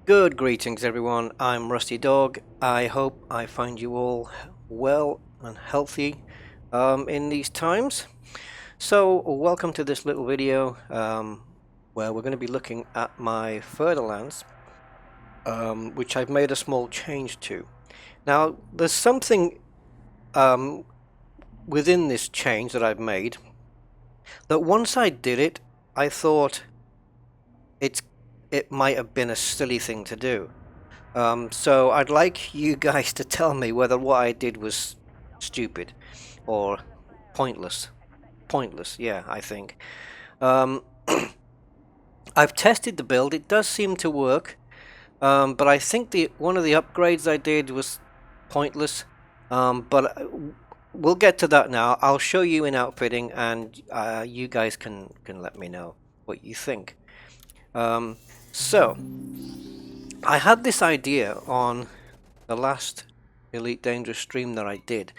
Good greetings everyone, I'm Rusty Dog. I hope I find you all well and healthy in these times. So welcome to this little video where we're going to be looking at my FerDeLance, which I've made a small change to. Now there's something within this change that I've made that once I did it, I thought it might have been a silly thing to do. So I'd like you guys to tell me whether what I did was stupid or pointless. Pointless, yeah, I think. I've tested the build. It does seem to work, but I think one of the upgrades I did was pointless. But we'll get to that now. I'll show you in outfitting, and you guys can let me know what you think. So I had this idea on the last Elite Dangerous stream that I did,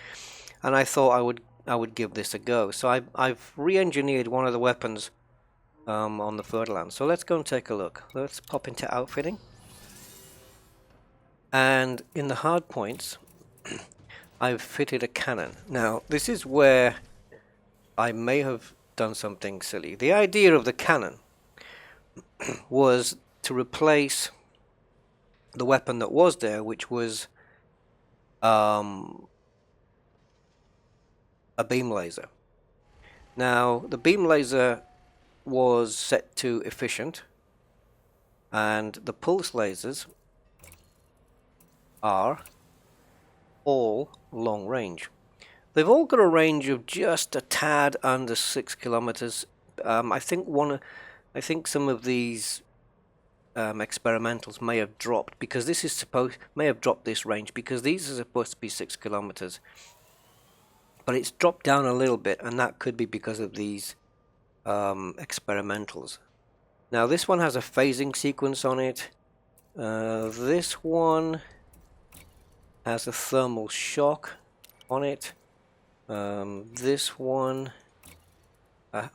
and I thought I would give this a go. So I've re-engineered one of the weapons on the Fer-de-Lance. So let's go and take a look. Let's pop into outfitting, and in the hard points I've fitted a cannon. Now this is where I may have done something silly. The idea of the cannon was to replace the weapon that was there, which was a beam laser. Now the beam laser was set to efficient, and the pulse lasers are all long range. They've all got a range of just a tad under 6 kilometers. I think some of these experimentals may have dropped, because this is may have dropped this range, because these are supposed to be 6 kilometers, but it's dropped down a little bit, and that could be because of these experimentals. Now this one has a phasing sequence on it. This one has a thermal shock on it. This one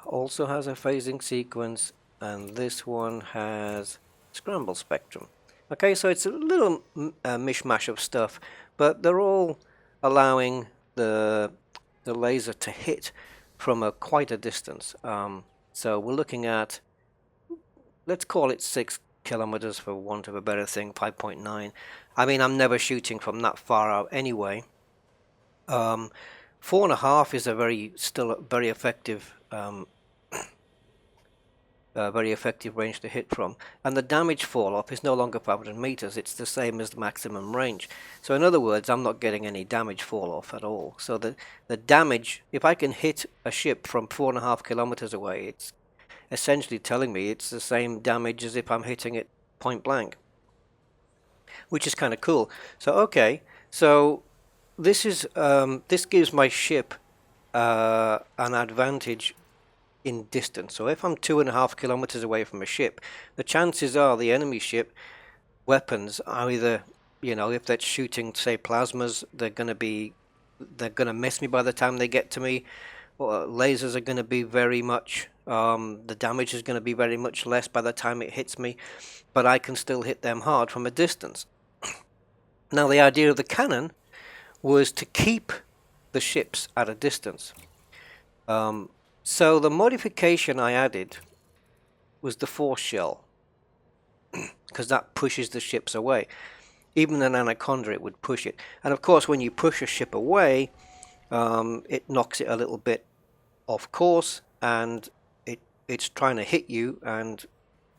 also has a phasing sequence, and this one has scramble spectrum. Okay, so it's a little mishmash of stuff, but they're all allowing the laser to hit from quite a distance. So we're looking at, let's call it 6 kilometers for want of a better thing, 5.9. I mean, I'm never shooting from that far out anyway. 4.5 is still a very effective range to hit from, and the damage fall off is no longer 500 meters. It's the same as the maximum range. So in other words, I'm not getting any damage fall off at all. So the damage, if I can hit a ship from 4.5 kilometers away, it's essentially telling me it's the same damage as if I'm hitting it point blank, which is kind of cool. So okay, so this gives my ship an advantage in distance. So if I'm 2.5 kilometers away from a ship, the chances are the enemy ship weapons are either, if they're shooting, say, plasmas, they're gonna miss me by the time they get to me, or lasers are gonna be very much, the damage is gonna be very much less by the time it hits me, but I can still hit them hard from a distance. Now the idea of the cannon was to keep the ships at a distance. So the modification I added was the force shell, because that pushes the ships away. Even an Anaconda, it would push it. And of course, when you push a ship away, it knocks it a little bit off course, and it's trying to hit you. And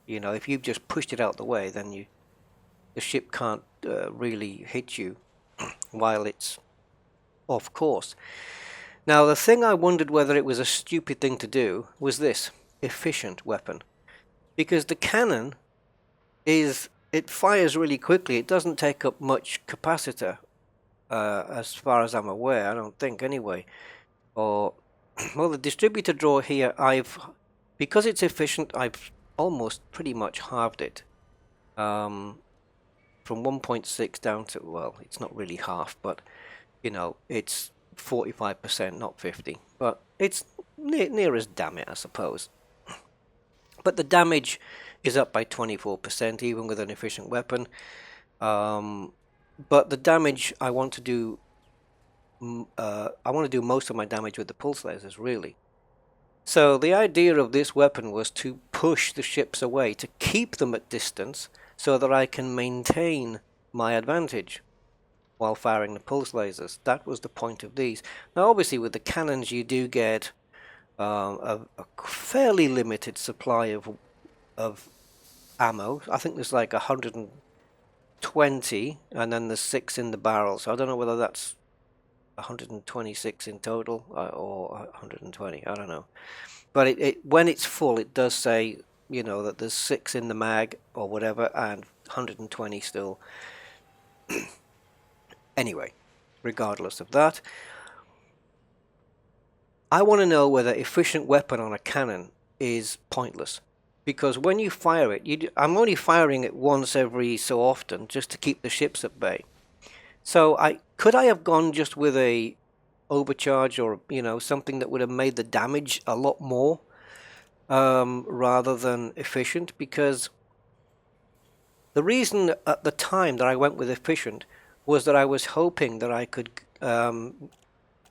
if you've just pushed it out the way, then the ship can't really hit you while it's off course. Now the thing I wondered whether it was a stupid thing to do was this efficient weapon, because the cannon it fires really quickly. It doesn't take up much capacitor, as far as I'm aware. I don't think anyway, or well, the distributor draw here, because it's efficient, I've almost pretty much halved it. From 1.6 down to, well, it's not really half, but you know, it's 45%, not 50. But it's near as damn it, I suppose. But the damage is up by 24%, even with an efficient weapon. But the damage I want to do, most of my damage with the pulse lasers, really. So the idea of this weapon was to push the ships away, to keep them at distance, so that I can maintain my advantage while firing the pulse lasers. That was the point of these. Now, obviously, with the cannons, you do get a fairly limited supply of ammo. I think there's like 120, and then there's 6 in the barrel. So I don't know whether that's 126 in total or 120. I don't know. But when it's full, it does say, you know, that there's 6 in the mag or whatever, and 120 still. Anyway, regardless of that, I want to know whether efficient weapon on a cannon is pointless. Because when you fire it, I'm only firing it once every so often just to keep the ships at bay. So could I have gone just with a overcharge, or you know, something that would have made the damage a lot more rather than efficient? Because the reason at the time that I went with efficient was that I was hoping that I could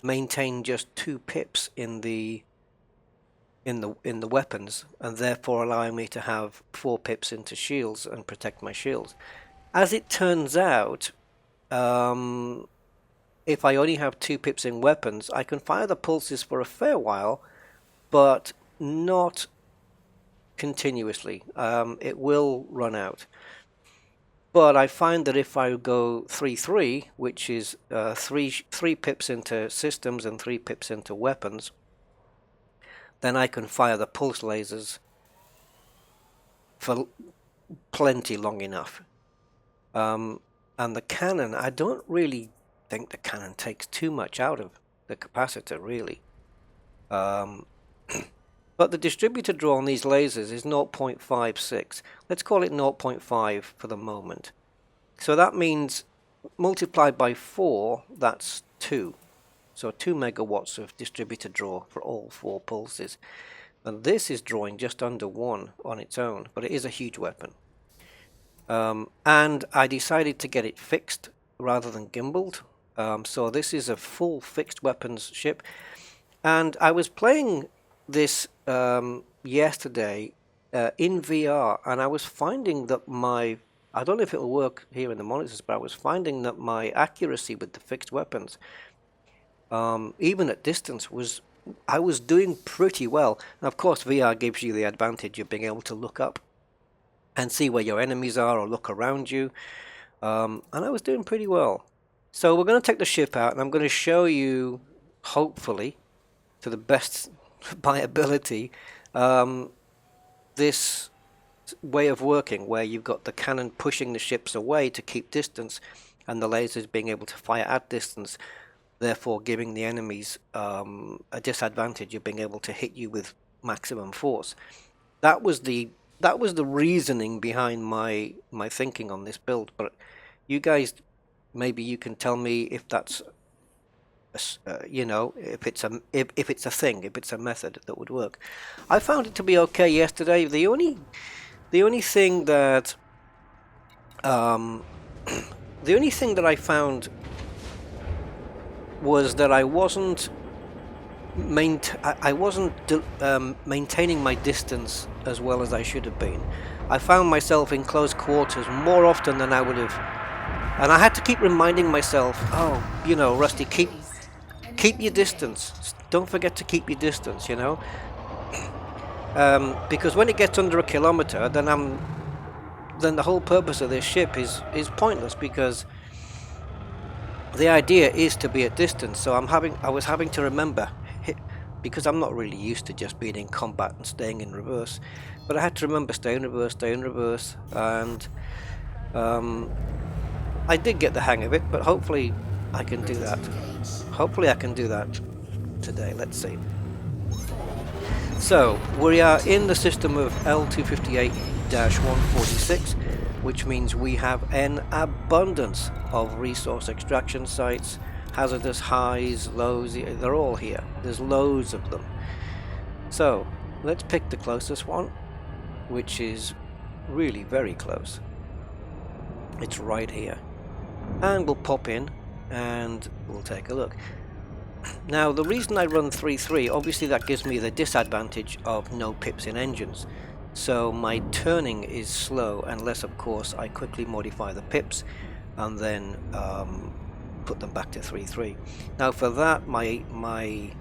maintain just 2 pips in the weapons, and therefore allowing me to have 4 pips into shields and protect my shields. As it turns out, if I only have 2 pips in weapons, I can fire the pulses for a fair while, but not continuously. It will run out. But I find that if I go 3-3, which is 3 pips into systems and 3 pips into weapons, then I can fire the pulse lasers for plenty long enough. And the cannon, I don't really think the cannon takes too much out of the capacitor, really. But the distributor draw on these lasers is 0.56. Let's call it 0.5 for the moment. So that means multiplied by 4, that's 2. So 2 megawatts of distributor draw for all 4 pulses. And this is drawing just under 1 on its own, but it is a huge weapon. And I decided to get it fixed rather than gimbaled. So this is a full fixed weapons ship. And I was playing this yesterday in VR, and I was finding that I don't know if it'll work here in the monitors, but I was finding that my accuracy with the fixed weapons, even at distance, I was doing pretty well. And of course, VR gives you the advantage of being able to look up and see where your enemies are, or look around you. And I was doing pretty well. So we're going to take the ship out, and I'm going to show you, hopefully, to the best of my ability, this way of working where you've got the cannon pushing the ships away to keep distance, and the lasers being able to fire at distance, therefore giving the enemies a disadvantage of being able to hit you with maximum force. That was the reasoning behind my thinking on this build. But you guys, maybe you can tell me if that's you know, if it's a thing, if it's a method that would work. I found it to be okay yesterday. The only thing that I found was that I wasn't maintaining my distance as well as I should have been. I found myself in close quarters more often than I would have, and I had to keep reminding myself, oh, you know, Rusty, keep your distance. Don't forget to keep your distance, you know. Because when it gets under a kilometer, then the whole purpose of this ship is pointless, because the idea is to be at distance. So I was having to remember, because I'm not really used to just being in combat and staying in reverse, but I had to remember stay in reverse, and I did get the hang of it. But hopefully I can do that. Hopefully I can do that today. Let's see. So we are in the system of L258-146, which means we have an abundance of resource extraction sites, hazardous highs, lows, they're all here. There's loads of them. So let's pick the closest one, which is really very close. It's right here. And we'll pop in and we'll take a look. Now the reason I run 3.3, obviously that gives me the disadvantage of no pips in engines. So my turning is slow unless of course I quickly modify the pips and then put them back to 3.3. Now for that my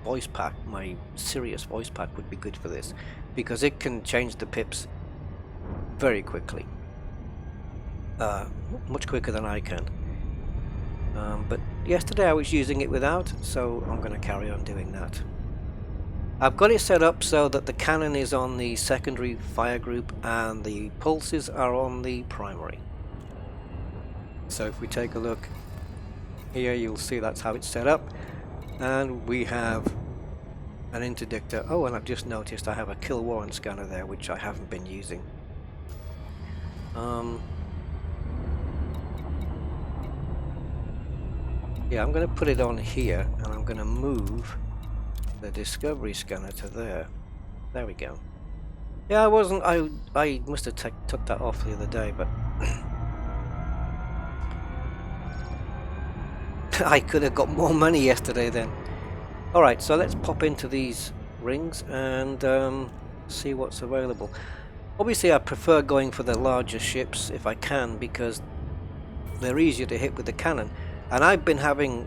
voice pack, my Sirius voice pack would be good for this, because it can change the pips very quickly. Much quicker than I can. But yesterday I was using it without, so I'm going to carry on doing that. I've got it set up so that the cannon is on the secondary fire group and the pulses are on the primary. So if we take a look here, you'll see that's how it's set up. And we have an interdictor. Oh, and I've just noticed I have a kill warrant scanner there, which I haven't been using. Yeah, I'm going to put it on here, and I'm going to move the discovery scanner to there. There we go. Yeah, I must have took that off the other day, but I could have got more money yesterday then. Alright, so let's pop into these rings and see what's available. Obviously I prefer going for the larger ships if I can, because they're easier to hit with the cannon. And I've been having,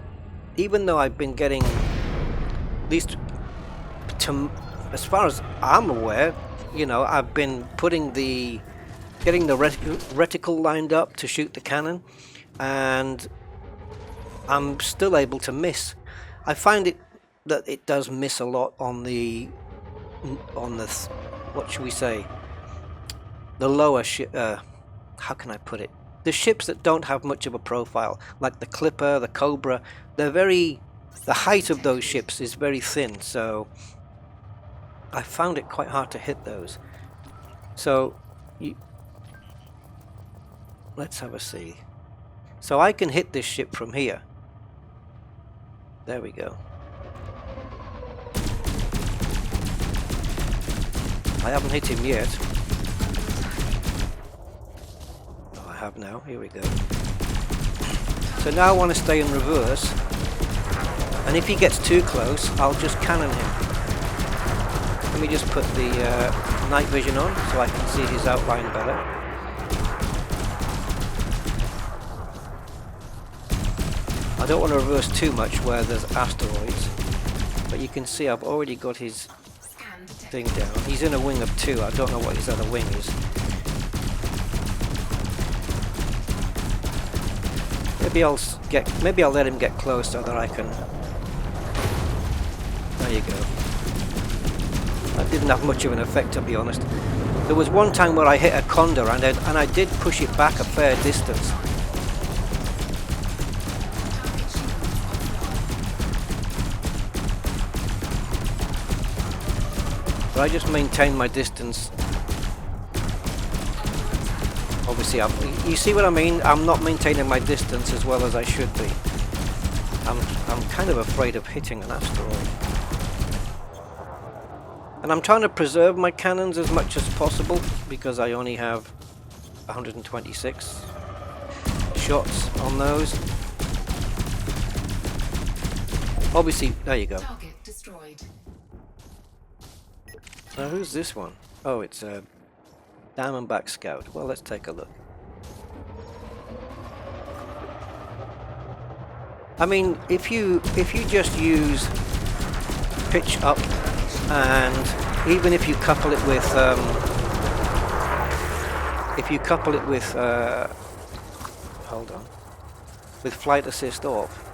even though I've been getting, at least as far as I'm aware, you know, I've been getting the reticle lined up to shoot the cannon, and I'm still able to miss. I find that it does miss a lot on the what should we say, the lower ship. How can I put it? The ships that don't have much of a profile, like the Clipper, the Cobra, the height of those ships is very thin, so I found it quite hard to hit those. So let's have a see. So I can hit this ship from here. There we go. I haven't hit him yet. Have now. Here we go. So now I want to stay in reverse, and if he gets too close, I'll just cannon him. Let me just put the night vision on so I can see his outline better. I don't want to reverse too much where there's asteroids, but you can see I've already got his thing down. He's in a wing of 2. I don't know what his other wing is. Maybe I'll let him get close so that I can. There you go. That didn't have much of an effect, to be honest. There was one time where I hit a condor and I did push it back a fair distance. But I just maintained my distance. Obviously, you see what I mean? I'm not maintaining my distance as well as I should be. I'm kind of afraid of hitting an asteroid. And I'm trying to preserve my cannons as much as possible, because I only have 126 shots on those. Obviously, there you go. Target destroyed. Now who's this one? Oh, it's a Diamondback Scout. Well, let's take a look. I mean, if you just use pitch up, and even if you couple it with hold on, with flight assist off.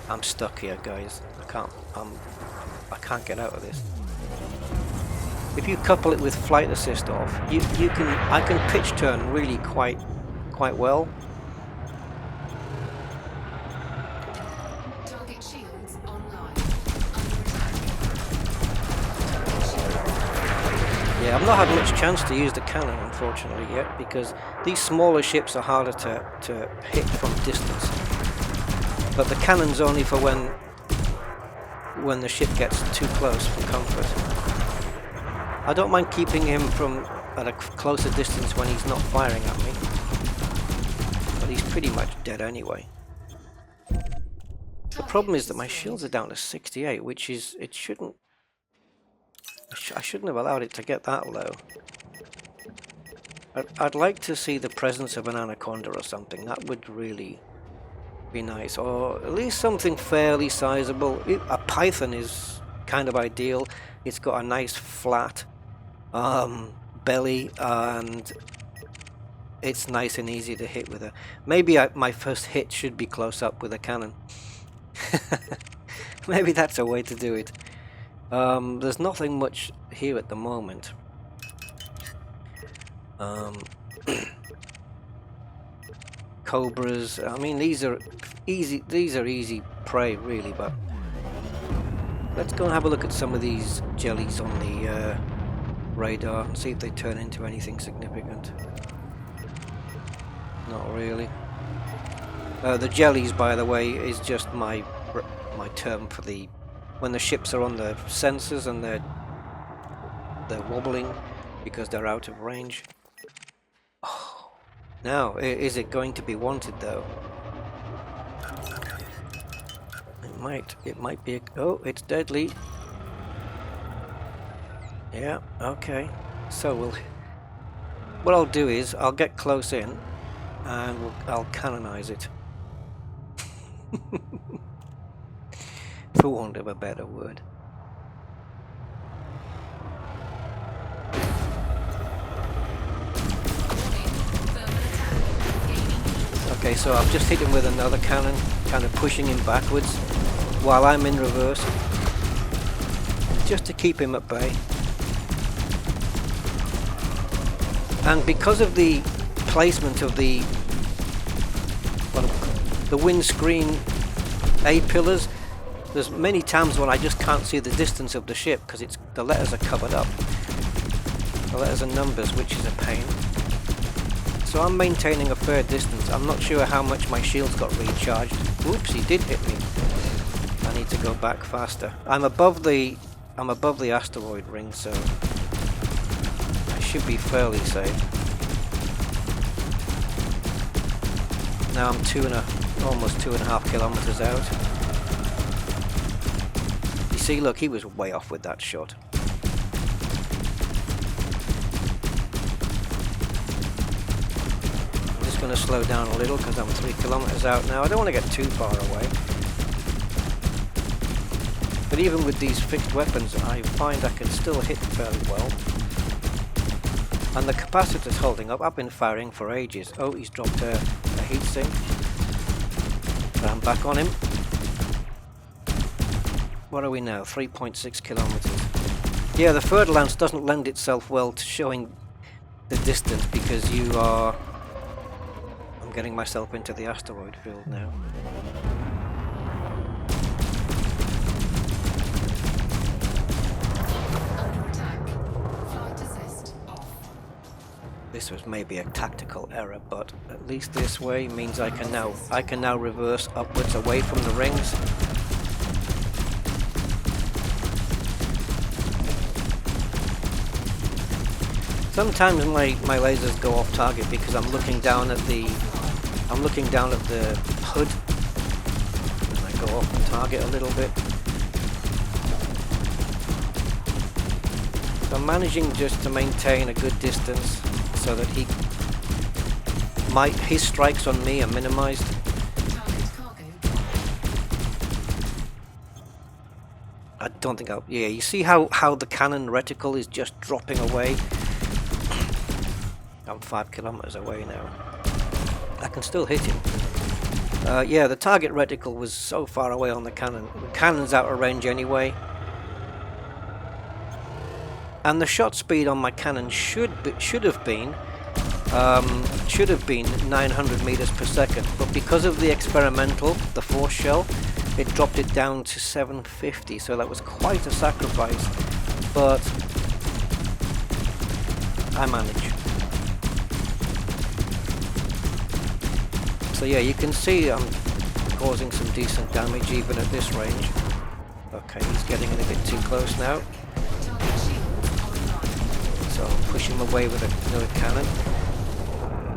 I'm stuck here, guys. I can't get out of this. If you couple it with flight assist off, I can pitch turn really quite well. Target Yeah, I've not had much chance to use the cannon, unfortunately, yet, because these smaller ships are harder to hit from distance. But the cannon's only for when the ship gets too close for comfort. I don't mind keeping him from at a closer distance when he's not firing at me. But he's pretty much dead anyway. The problem is that my shields are down to 68, which is, it shouldn't... I shouldn't have allowed it to get that low. I'd like to see the presence of an anaconda or something. That would really be nice, or at least something fairly sizable. A python is kind of ideal. It's got a nice flat belly, and it's nice and easy to hit with a... Maybe my first hit should be close up with a cannon. Maybe that's a way to do it. There's nothing much here at the moment. Cobras, I mean, these are easy prey really, but let's go and have a look at some of these jellies on the radar and see if they turn into anything significant. Not really. The jellies, by the way, is just my term for when the ships are on the sensors and they're wobbling because they're out of range. Oh. Now, is it going to be wanted though? It might be. Oh, it's deadly. Yeah. Okay. So what I'll do is I'll get close in and I'll cannonize it. For want of a better word. Okay, so I've just hit him with another cannon, kind of pushing him backwards while I'm in reverse, just to keep him at bay. And because of the placement of the windscreen A-pillars, there's many times when I just can't see the distance of the ship because the letters are covered up. The letters and numbers, which is a pain. So I'm maintaining a fair distance. I'm not sure how much my shields got recharged. Oops, he did hit me. I need to go back faster. I'm above the asteroid ring, so I should be fairly safe. Now I'm almost 2.5 kilometers out. You see, look, he was way off with that shot. Going to slow down a little because I'm 3 kilometers out now. I don't want to get too far away. But even with these fixed weapons, I find I can still hit fairly well. And the capacitor's holding up. I've been firing for ages. Oh, he's dropped a heat sink. But I'm back on him. What are we now? 3.6 kilometers. Yeah, the Fer-de-Lance doesn't lend itself well to showing the distance because you are... I'm getting myself into the asteroid field now. This was maybe a tactical error, but at least this way means I can now reverse upwards away from the rings. Sometimes my lasers go off target because I'm looking down at the hood and I go off the target a little bit. So I'm managing just to maintain a good distance so that his strikes on me are minimized. I don't think yeah, you see how the cannon reticle is just dropping away? I'm 5 kilometers away now. I can still hit him. Yeah, the target reticle was so far away on the cannon. The cannon's out of range anyway. And the shot speed on my cannon should have been 900 meters per second, but because of the experimental, the force shell, it dropped it down to 750. So that was quite a sacrifice. But I manage. So yeah, you can see I'm causing some decent damage even at this range. Okay, he's getting in a bit too close now. So I'll push him away with another cannon.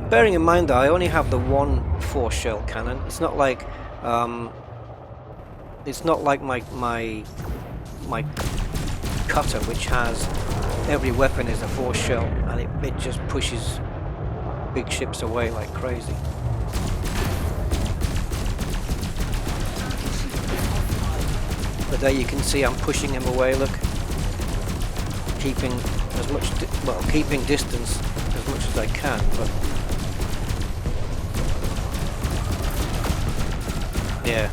Bearing in mind that I only have the one 4-shell cannon. It's not like my cutter, which has every weapon is a 4-shell, and it just pushes big ships away like crazy. But there you can see I'm pushing him away. Look, keeping as much keeping distance as much as I can. But yeah,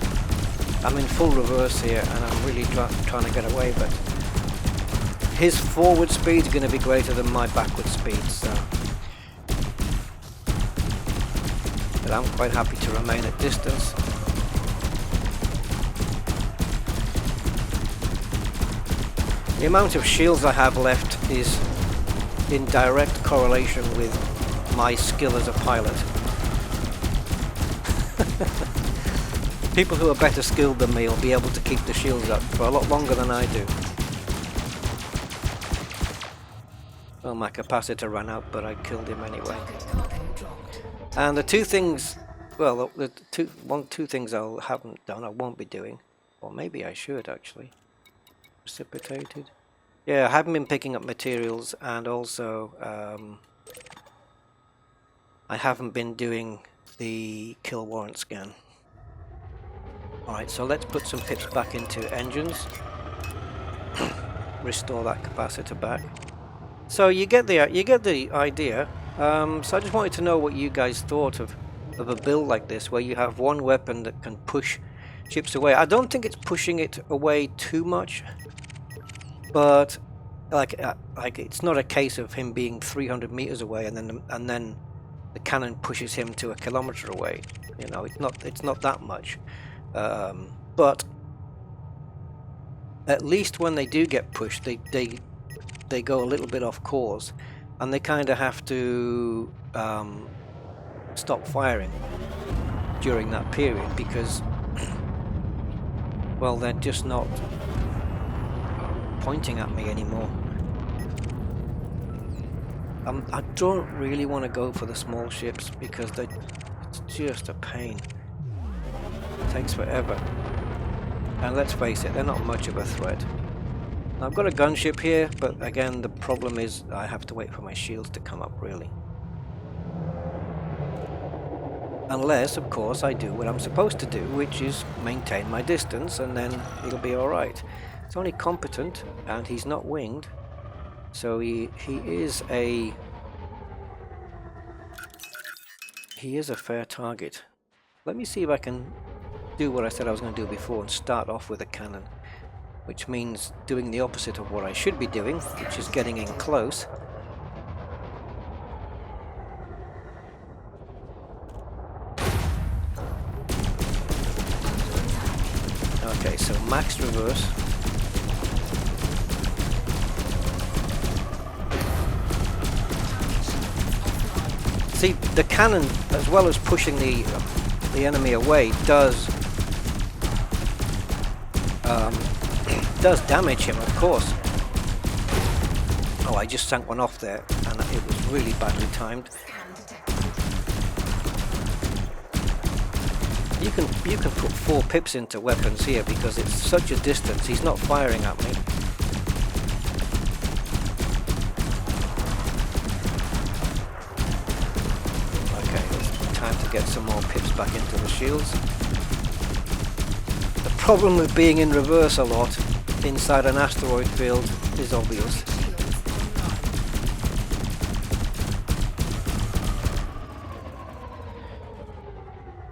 I'm in full reverse here, and I'm really trying to get away. But his forward speed is going to be greater than my backward speed, so. But I'm quite happy to remain at distance. The amount of shields I have left is in direct correlation with my skill as a pilot. People who are better skilled than me will be able to keep the shields up for a lot longer than I do. Well, my capacitor ran out, but I killed him anyway. And the two things, well, the two things I haven't done, I won't be doing, or maybe I should actually. Precipitated. Yeah, I haven't been picking up materials, and also I haven't been doing the kill warrant scan. Alright, so let's put some pips back into engines. Restore that capacitor back. So you get the idea. So I just wanted to know what you guys thought of a build like this, where you have one weapon that can push ships away. I don't think it's pushing it away too much, but like it's not a case of him being 300 meters away and then the cannon pushes him to 1 kilometer away. You know, it's not that much. But at least when they do get pushed, they go a little bit off course, and they kind of have to stop firing during that period because, well, they're just not pointing at me anymore. I don't really want to go for the small ships because it's just a pain. It takes forever. And let's face it, they're not much of a threat. I've got a gunship here, but again, the problem is I have to wait for my shields to come up, really. Unless, of course, I do what I'm supposed to do, which is maintain my distance, and then it'll be alright. It's only competent, and he's not winged, so he is a fair target. Let me see if I can do what I said I was going to do before and start off with a cannon, which means doing the opposite of what I should be doing, which is getting in close. Okay, so max reverse. See, the cannon, as well as pushing the enemy away, does damage him, of course. Oh, I just sank one off there, and it was really badly timed. You can put 4 pips into weapons here because it's such a distance. He's not firing at me. Okay, it's time to get some more pips back into the shields. The problem with being in reverse a lot inside an asteroid field is obvious.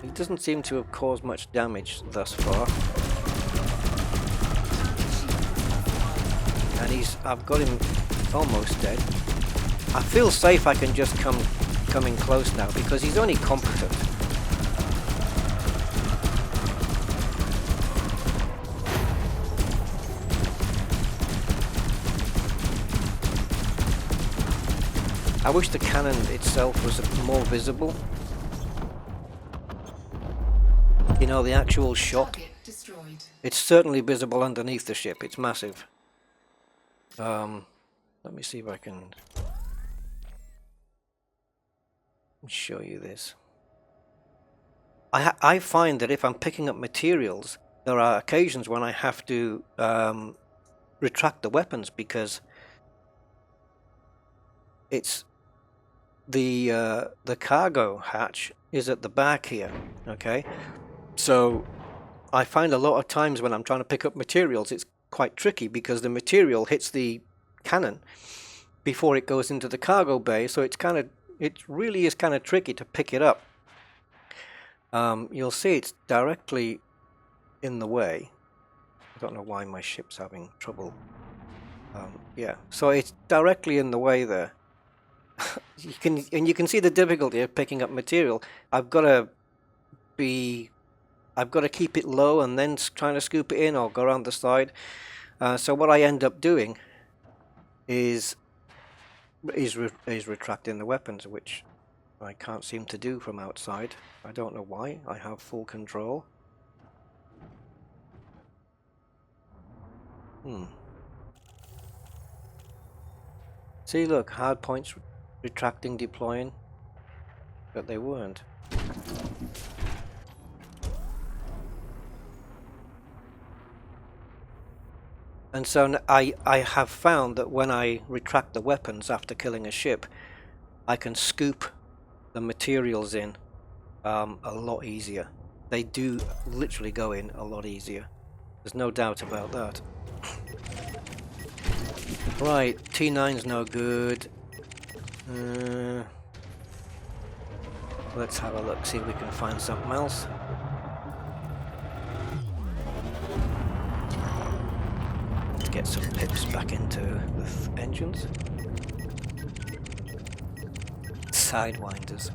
He doesn't seem to have caused much damage thus far. And I've got him almost dead. I feel safe I can just come in close now because he's only competent. I wish the cannon itself was more visible. You know, the actual shot. It's certainly visible underneath the ship. It's massive. Let me see if I can show you this. I find that if I'm picking up materials, there are occasions when I have to retract the weapons because it's the cargo hatch is at the back here. Okay, so I find a lot of times when I'm trying to pick up materials, it's quite tricky because the material hits the cannon before it goes into the cargo bay. So it really is kind of tricky to pick it up. You'll see it's directly in the way. I don't know why my ship's having trouble. Yeah, so it's directly in the way there. You can see the difficulty of picking up material. I've got to keep it low and then trying to scoop it in or go around the side. So what I end up doing is retracting the weapons, which I can't seem to do from outside. I don't know why. I have full control. See, look, hard points retracting, deploying, but they weren't. And so I have found that when I retract the weapons after killing a ship, I can scoop the materials in a lot easier. They do literally go in a lot easier. There's no doubt about that. Right, T9's no good. Let's have a look, see if we can find something else. Let's get some pips back into the engines. Sidewinders.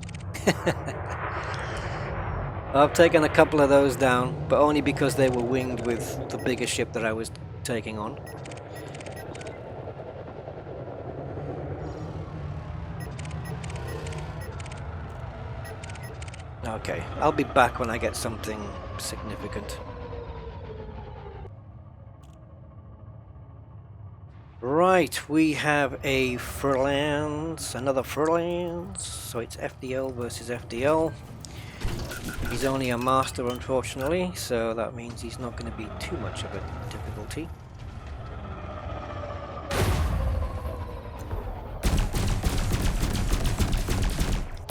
I've taken a couple of those down, but only because they were winged with the bigger ship that I was taking on. Okay, I'll be back when I get something significant. Right, we have a Fer-de-Lance, another Fer-de-Lance, so it's Fdl versus Fdl. He's only a master, unfortunately, so that means he's not going to be too much of a difficulty.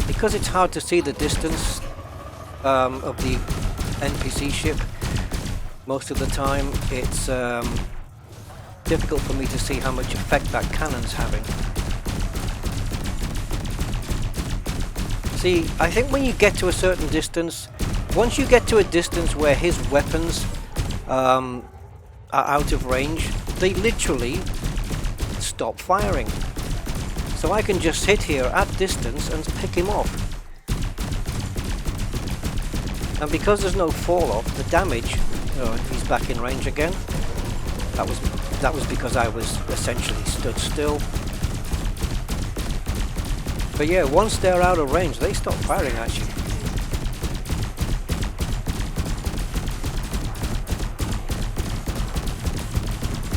Because it's hard to see the distance of the NPC ship, most of the time it's difficult for me to see how much effect that cannon's having. See, I think when you get to a certain distance, once you get to a distance where his weapons are out of range, they literally stop firing. So I can just sit here at distance and pick him off. And because there's no fall off, the damage... Oh, he's back in range again. That was because I was essentially stood still. But yeah, once they're out of range, they stop firing at you.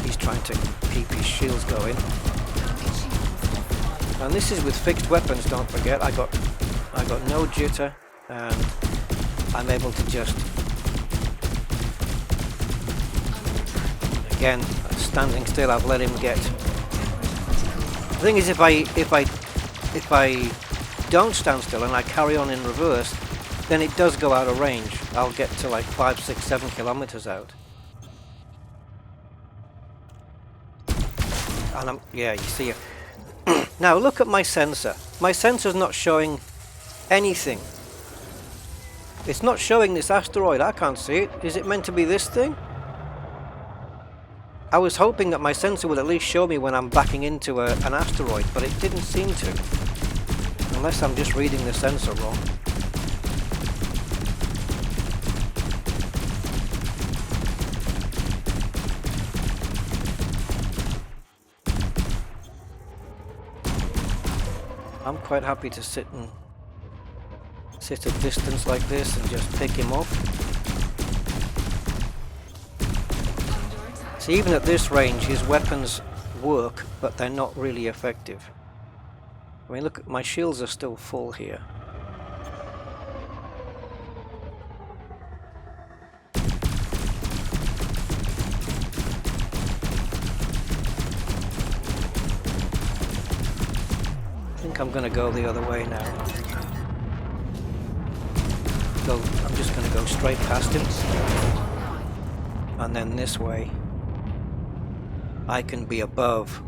He's trying to keep his shields going. And this is with fixed weapons, don't forget. I got no jitter, and I'm able to just... Again, standing still, I've let him get... The thing is, if I don't stand still and I carry on in reverse, then it does go out of range. I'll get to like 5, 6, 7 kilometers out. And yeah, you see it. Now look at my sensor. My sensor's not showing anything. It's not showing this asteroid. I can't see it. Is it meant to be this thing? I was hoping that my sensor would at least show me when I'm backing into an asteroid, but it didn't seem to. Unless I'm just reading the sensor wrong. I'm quite happy to sit at distance like this and just pick him off. So even at this range, his weapons work, but they're not really effective. I mean, look, my shields are still full here. I think I'm going to go the other way now. I'm just going to go straight past him. And then this way, I can be above.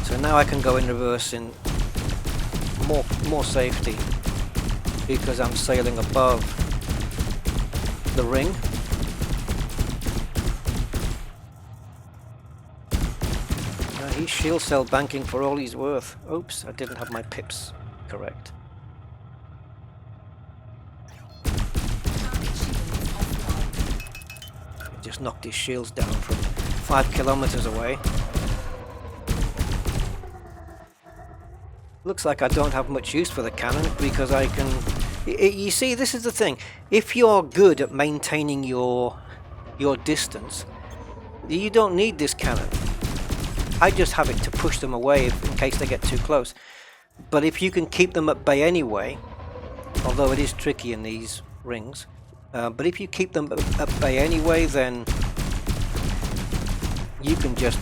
So now I can go in reverse in more safety because I'm sailing above the ring. He's shield cell banking for all he's worth. Oops, I didn't have my pips correct. Just knocked his shields down from 5 kilometers away. Looks like I don't have much use for the cannon because I can... You see, this is the thing. If you're good at maintaining your distance, you don't need this cannon. I just have it to push them away in case they get too close. But if you can keep them at bay anyway, although it is tricky in these rings, but if you keep them at bay anyway, then you can just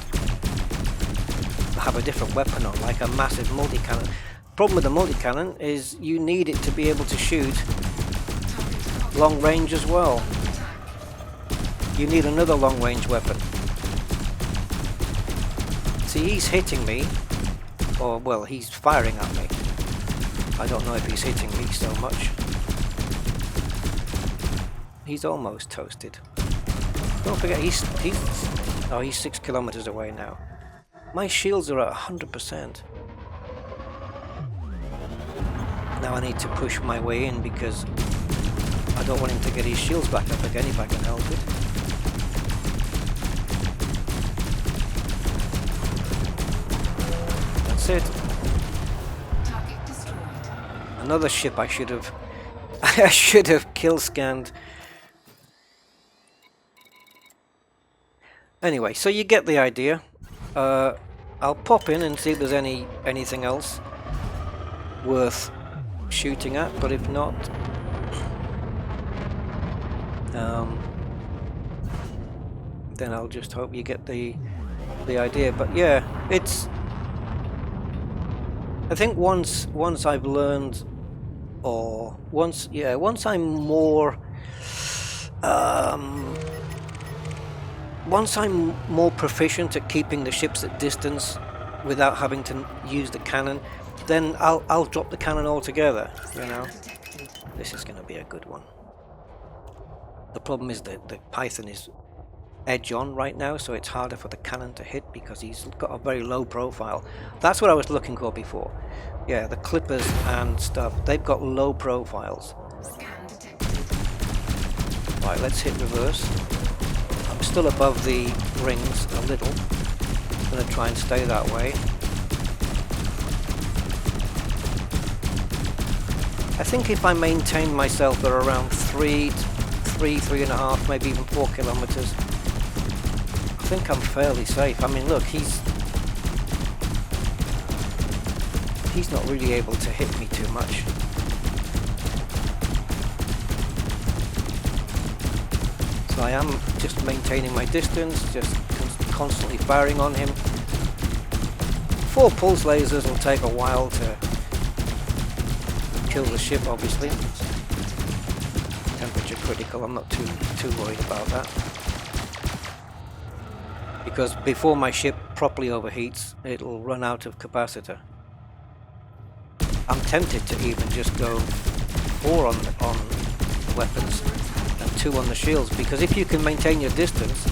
have a different weapon on, like a massive multi-cannon. Problem with the multi-cannon is you need it to be able to shoot long range as well. You need another long range weapon. See, he's hitting me, or well, he's firing at me. I don't know if he's hitting me so much. He's almost toasted. Don't forget, he's 6 kilometers away now. My shields are at 100%. Now I need to push my way in because I don't want him to get his shields back up again if I can help it. That's it. Another ship I should have I should have kill scanned. Anyway, so you get the idea. I'll pop in and see if there's anything else worth shooting at, but if not, then I'll just hope you get the idea. But yeah, it's... I think once I've learned, or once I'm more once I'm more proficient at keeping the ships at distance without having to use the cannon, then I'll drop the cannon altogether, you know. This is going to be a good one. The problem is that the Python is edge on right now, so it's harder for the cannon to hit because he's got a very low profile. That's what I was looking for before. Yeah, the clippers and stuff, they've got low profiles. Right, let's hit reverse. I'm still above the rings a little. I'm going to try and stay that way. I think if I maintain myself at around 3.5, maybe even 4 kilometers, I think I'm fairly safe. I mean, look, he's not really able to hit me too much. So I am just maintaining my distance, just constantly firing on him. 4 pulse lasers will take a while to kill the ship, obviously. Temperature critical, I'm not too worried about that. Because before my ship properly overheats, it'll run out of capacitor. I'm tempted to even just go 4 on weapons and 2 on the shields, because if you can maintain your distance,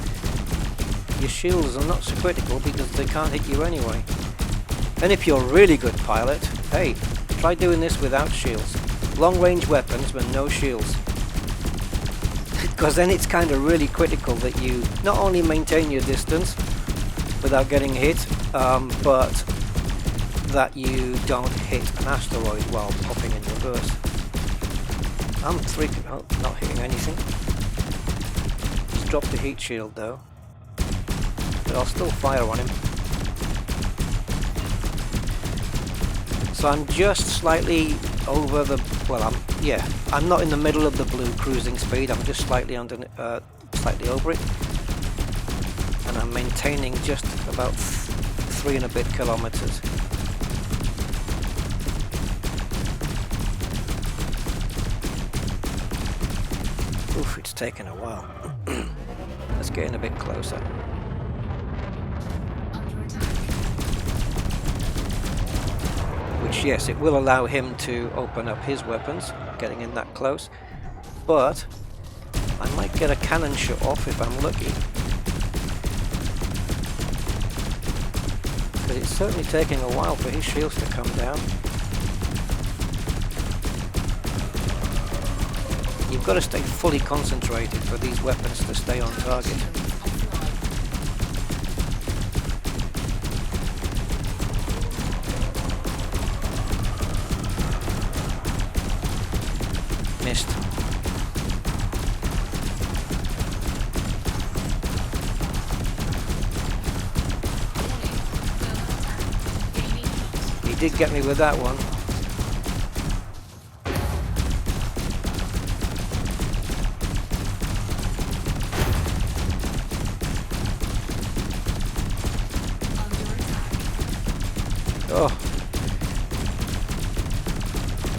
your shields are not so critical because they can't hit you anyway. And if you're a really good pilot, hey, try doing this without shields. Long range weapons with no shields. Because then it's kind of really critical that you not only maintain your distance without getting hit, but that you don't hit an asteroid while popping in reverse. I'm not hitting anything. Just dropped the heat shield though. But I'll still fire on him. So I'm just slightly over the, well, I'm not in the middle of the blue cruising speed. I'm just slightly under, slightly over it, and I'm maintaining just about 3 and a bit kilometers. Oof, it's taken a while. Let's get in a bit closer. Which, yes, it will allow him to open up his weapons, getting in that close, but I might get a cannon shot off if I'm lucky. But it's certainly taking a while for his shields to come down. You've got to stay fully concentrated for these weapons to stay on target. Missed. He did get me with that one. Oh.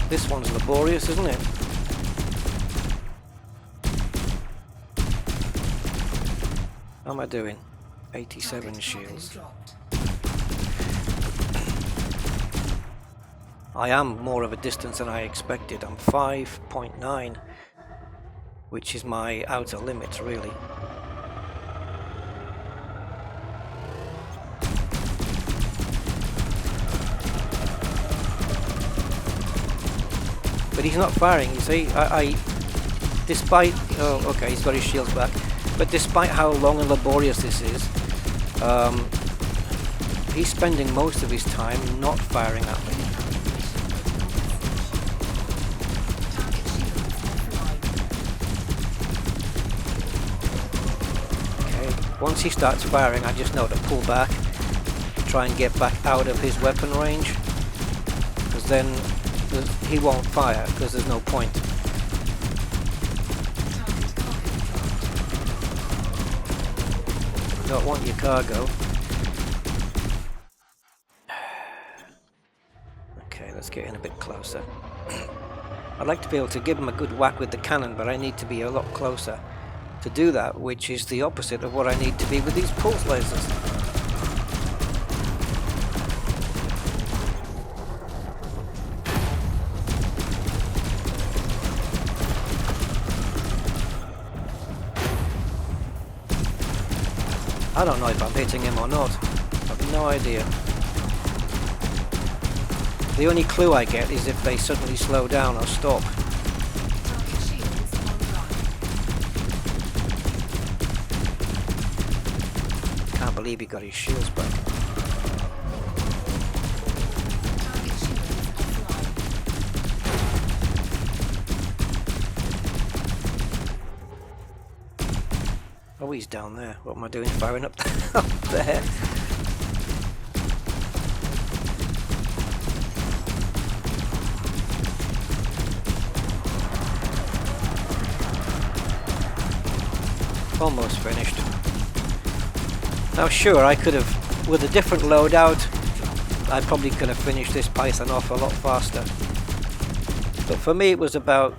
This one's laborious, isn't it? How am I doing? 87 shields. I am more of a distance than I expected. I'm 5.9, which is my outer limit, really. But he's not firing, you see. Despite, oh, okay, he's got his shields back. But despite how long and laborious this is, he's spending most of his time not firing at me. Okay, once he starts firing, I just know to pull back, try and get back out of his weapon range, because then he won't fire, because there's no point. Don't want your cargo. Okay, let's get in a bit closer. I'd like to be able to give him a good whack with the cannon, but I need to be a lot closer to do that, which is the opposite of what I need to be with these pulse lasers. I don't know if I'm hitting him or not. I've no idea. The only clue I get is if they suddenly slow down or stop. Can't believe he got his shields back. Oh, he's down there. What am I doing firing up there? Almost finished. Now sure, I could have, with a different loadout, I probably could have finished this Python off a lot faster. But for me it was about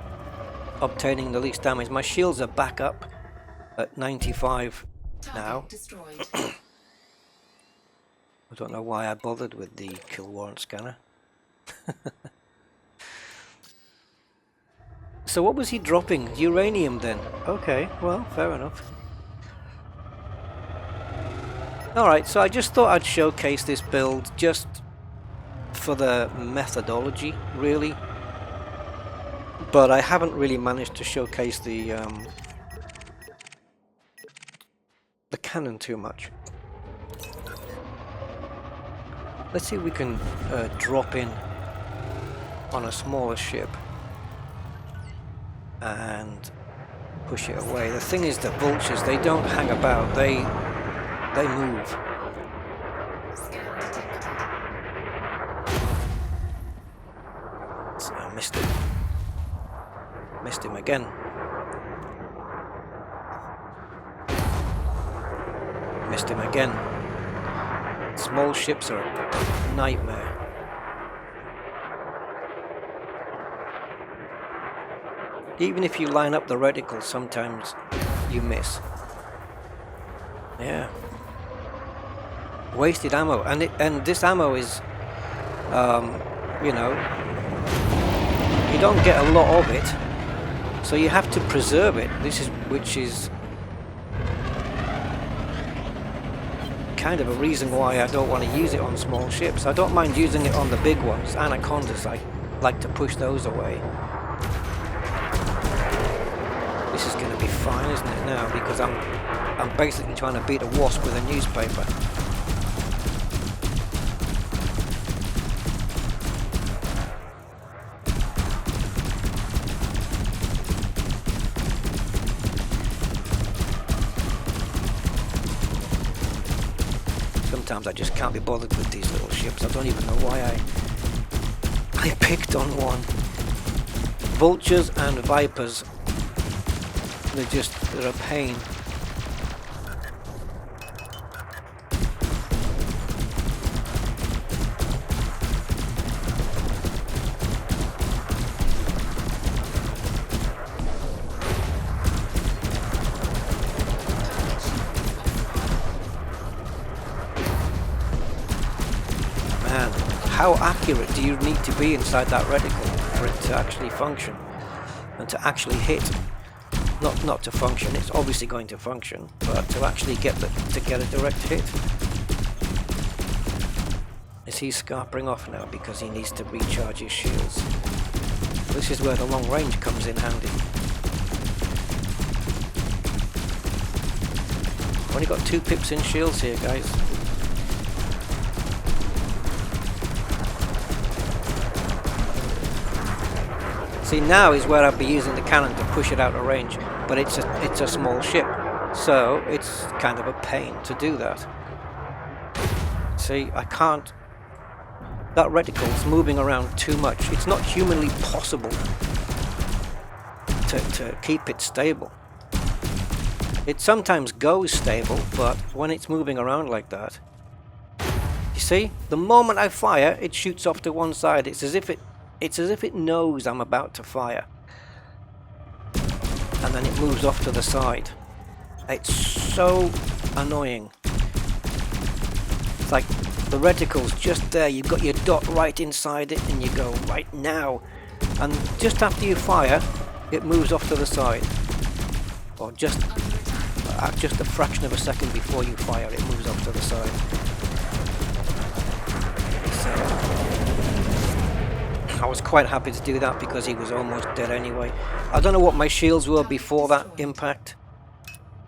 obtaining the least damage. My shields are back up at 95 now. I don't know why I bothered with the kill warrant scanner. So what was he dropping? Uranium then? Okay, well, fair enough. Alright, so I just thought I'd showcase this build just for the methodology, really. But I haven't really managed to showcase the cannon too much. Let's see if we can drop in on a smaller ship and push it away. The thing is, the vultures, they don't hang about, they move. So I missed him. Missed him again. Missed him again. Small ships are a nightmare. Even if you line up the reticles, sometimes you miss. Yeah. Wasted ammo, and this ammo is, you know, you don't get a lot of it, so you have to preserve it. Which is kind of a reason why I don't want to use it on small ships. I don't mind using it on the big ones, Anacondas. I like to push those away. This is going to be fine, isn't it, now? Because I'm basically trying to beat a wasp with a newspaper. Sometimes I just can't be bothered with these little ships. I don't even know why I picked on one. Vultures and Vipers. They're a pain. Man, how accurate do you need to be inside that reticle for it to actually function and to actually hit? Not to function, it's obviously going to function, but to actually get a direct hit. Is he scarpering off now because he needs to recharge his shields? This is where the long range comes in handy. Only got 2 pips in shields here, guys. See, now is where I'd be using the cannon to push it out of range, but it's a small ship, so it's kind of a pain to do that. See, I can't. That reticle's moving around too much. It's not humanly possible to keep it stable. It sometimes goes stable, but when it's moving around like that, you see, the moment I fire, it shoots off to one side. It's as if it knows I'm about to fire. And then it moves off to the side. It's so annoying. It's like the reticle's just there. You've got your dot right inside it and you go right now. And just after you fire, it moves off to the side. Or just a fraction of a second before you fire, it moves off to the side. I was quite happy to do that because he was almost dead anyway. I don't know what my shields were before that impact,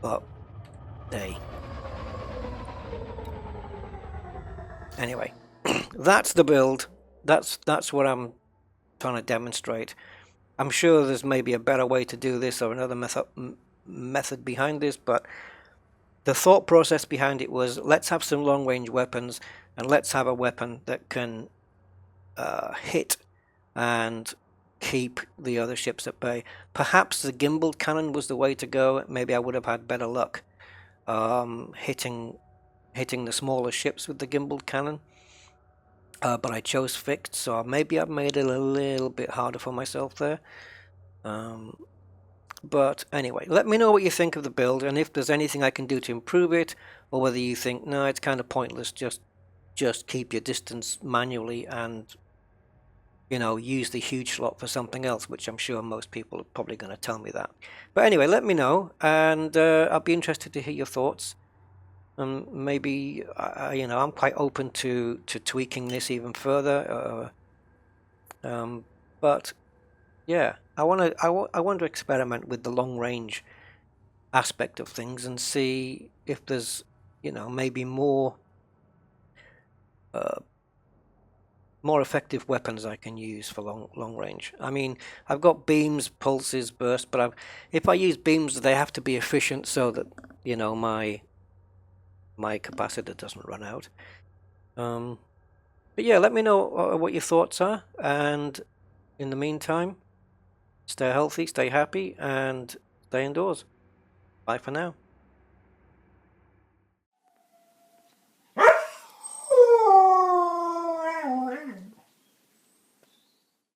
but hey. Anyway, that's the build. That's what I'm trying to demonstrate. I'm sure there's maybe a better way to do this or another method behind this, but the thought process behind it was, let's have some long range weapons and let's have a weapon that can hit and keep the other ships at bay. Perhaps the gimbaled cannon was the way to go. Maybe I would have had better luck hitting the smaller ships with the gimbaled cannon, but I chose fixed, so maybe I've made it a little bit harder for myself there. But anyway, let me know what you think of the build and if there's anything I can do to improve it, or whether you think, no, it's kind of pointless, just keep your distance manually and, you know, use the huge slot for something else, which I'm sure most people are probably going to tell me that. But anyway, let me know, and I'll be interested to hear your thoughts. Maybe, you know, I'm quite open to tweaking this even further. But yeah, I want to experiment with the long range aspect of things and see if there's, you know, maybe more more effective weapons I can use for long range. I mean, I've got beams, pulses, burst, but if I use beams, they have to be efficient so that, you know, my capacitor doesn't run out. But yeah, let me know what your thoughts are, and in the meantime, stay healthy, stay happy, and stay indoors. Bye for now.